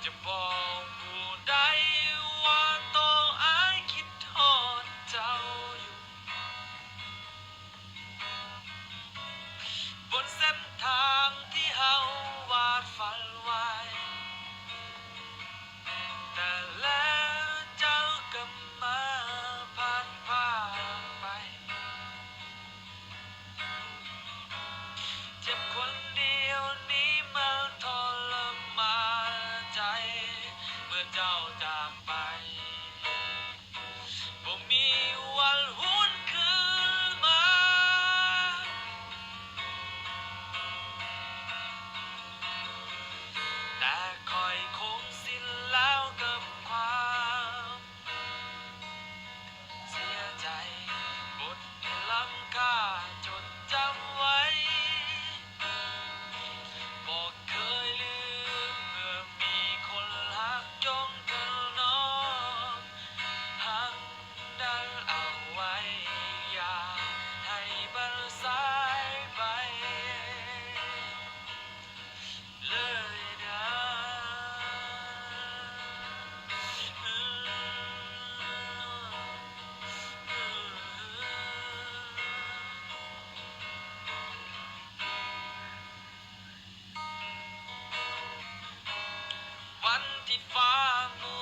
จะบอกผู้ใดว่าตัวอ้ายคิดทอดเจ้าอยู่บนเส้นทางที่เฮาวาดฝันไว้แต่แล้วเจ้าก็มาผ่านไปเจ็บคนเดียวนี้มันทรมานใจเมื่อเจ้าจากไปบ่มีวันหวนคืนมาแต่คอยคงสิ้นแล้วกับความเสียใจบทที่ล้ำค่าจดจำไว้บอกเคยลืมเมื่อมีคนหักจงถนอมหักดันเอาไว้อย่าให้มันสายไปเลยนะวันที่ฟ้ามั